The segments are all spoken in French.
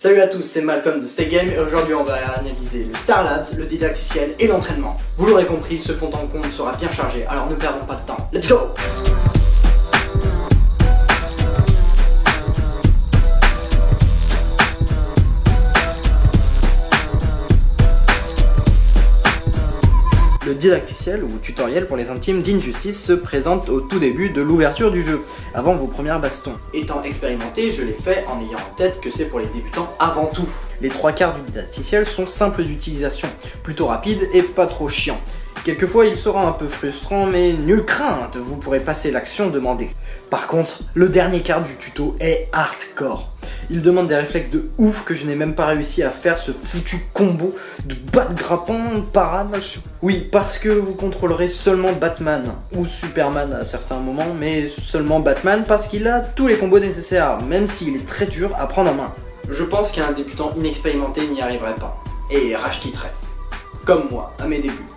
Salut à tous, c'est Malcolm de Stay Game et aujourd'hui on va analyser le Star Labs, le didacticiel et l'entraînement. Vous l'aurez compris, ce fond en compte sera bien chargé, alors ne perdons pas de temps. Let's go! Le didacticiel ou tutoriel pour les intimes d'Injustice se présente au tout début de l'ouverture du jeu, avant vos premières bastons. Étant expérimenté, je l'ai fait en ayant en tête que c'est pour les débutants avant tout. Les 3/4 du didacticiel sont simples d'utilisation, plutôt rapides et pas trop chiants. Quelquefois il sera un peu frustrant, mais nulle crainte, vous pourrez passer l'action demandée. Par contre, le dernier quart du tuto est hardcore. Il demande des réflexes de ouf que je n'ai même pas réussi à faire ce foutu combo de bat-grappin, parade. Oui, parce que vous contrôlerez seulement Batman, ou Superman à certains moments, mais seulement Batman parce qu'il a tous les combos nécessaires, même s'il est très dur à prendre en main. Je pense qu'un débutant inexpérimenté n'y arriverait pas, et rage quitterait. Comme moi, à mes débuts.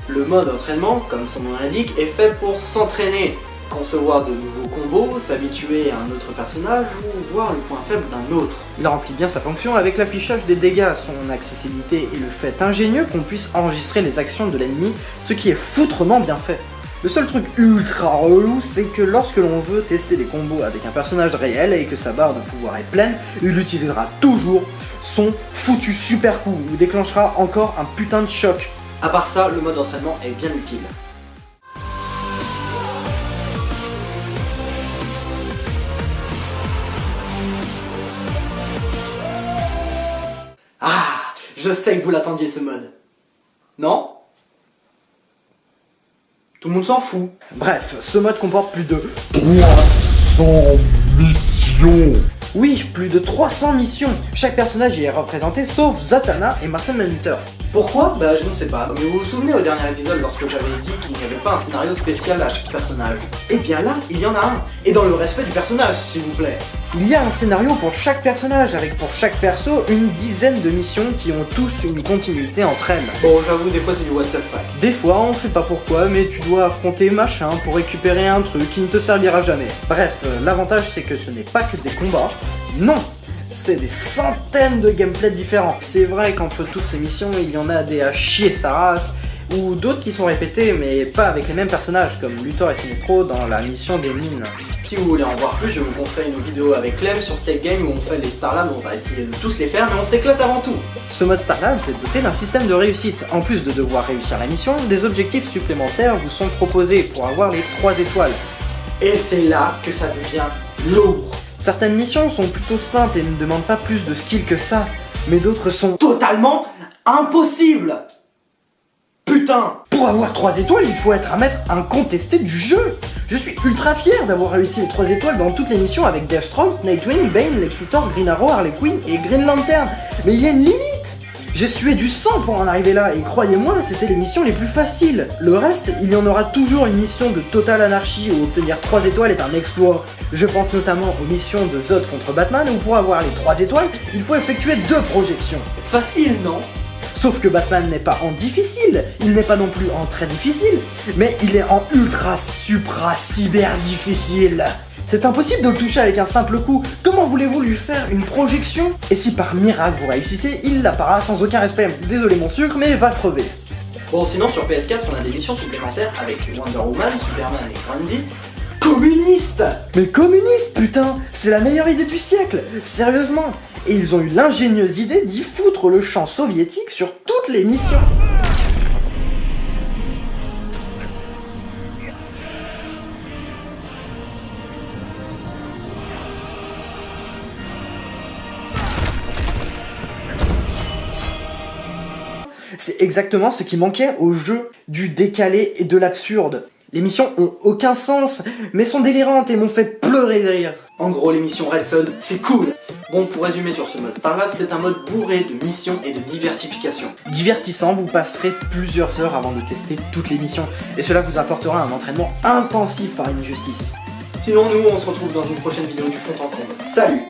Le mode entraînement, comme son nom l'indique, est fait pour s'entraîner, concevoir de nouveaux combos, s'habituer à un autre personnage ou voir le point faible d'un autre. Il remplit bien sa fonction avec l'affichage des dégâts, son accessibilité et le fait ingénieux qu'on puisse enregistrer les actions de l'ennemi, ce qui est foutrement bien fait. Le seul truc ultra relou, c'est que lorsque l'on veut tester des combos avec un personnage réel et que sa barre de pouvoir est pleine, il utilisera toujours son foutu super coup ou déclenchera encore un putain de choc. À part ça, le mode entraînement est bien utile. Ah, je sais que vous l'attendiez ce mode. Non ? Tout le monde s'en fout. Bref, ce mode comporte plus de 300 missions. Oui, plus de 300 missions. Chaque personnage y est représenté sauf Zatanna et Martian Manhunter. Pourquoi ? Bah je ne sais pas, mais vous vous souvenez au dernier épisode lorsque j'avais dit qu'il n'y avait pas un scénario spécial à chaque personnage ? Eh bien là, il y en a un, et dans le respect du personnage s'il vous plaît. Il y a un scénario pour chaque personnage, avec pour chaque perso une dizaine de missions qui ont tous une continuité entre elles. Bon j'avoue, des fois c'est du what the fuck. Des fois on sait pas pourquoi, mais tu dois affronter machin pour récupérer un truc qui ne te servira jamais. Bref, l'avantage c'est que ce n'est pas que des combats, non, c'est des centaines de gameplays différents. C'est vrai qu'entre toutes ces missions, il y en a des à chier sa race, ou d'autres qui sont répétés, mais pas avec les mêmes personnages, comme Luthor et Sinestro dans la mission des mines. Si vous voulez en voir plus, je vous conseille nos vidéos avec Clem sur Stay Game où on fait les Star Labs, on va essayer de tous les faire, mais on s'éclate avant tout. Ce mode Star Labs est doté d'un système de réussite. En plus de devoir réussir la mission, des objectifs supplémentaires vous sont proposés pour avoir les 3 étoiles. Et c'est là que ça devient lourd. Certaines missions sont plutôt simples et ne demandent pas plus de skill que ça, mais d'autres sont totalement impossibles. Putain! Pour avoir 3 étoiles, il faut être un maître incontesté du jeu. Je suis ultra fier d'avoir réussi les 3 étoiles dans toutes les missions avec Deathstroke, Nightwing, Bane, Lex Luthor, Green Arrow, Harley Quinn et Green Lantern. Mais il y a une limite! J'ai sué du sang pour en arriver là, et croyez-moi, c'était les missions les plus faciles. Le reste, il y en aura toujours une mission de totale anarchie où obtenir 3 étoiles est un exploit. Je pense notamment aux missions de Zod contre Batman où pour avoir les 3 étoiles, il faut effectuer 2 projections. Facile, non ? Sauf que Batman n'est pas en difficile, il n'est pas non plus en très difficile, mais il est en ultra supra cyber difficile. C'est impossible de le toucher avec un simple coup, comment voulez-vous lui faire une projection ? Et si par miracle vous réussissez, il l'appara sans aucun respect. Désolé mon sucre, mais va crever. Bon sinon sur PS4 on a des missions supplémentaires avec Wonder Woman, Superman et Grundy. Communiste! Mais communiste putain! C'est la meilleure idée du siècle! Sérieusement! Et ils ont eu l'ingénieuse idée d'y foutre le champ soviétique sur toutes les missions. C'est exactement ce qui manquait au jeu du décalé et de l'absurde. Les missions ont aucun sens, mais sont délirantes et m'ont fait pleurer de rire. En gros, les missions Red Son, c'est cool. Bon, pour résumer sur ce mode Star Labs, c'est un mode bourré de missions et de diversification. Divertissant, vous passerez plusieurs heures avant de tester toutes les missions, et cela vous apportera un entraînement intensif à Injustice. Sinon, nous, on se retrouve dans une prochaine vidéo du fond en comble. Salut!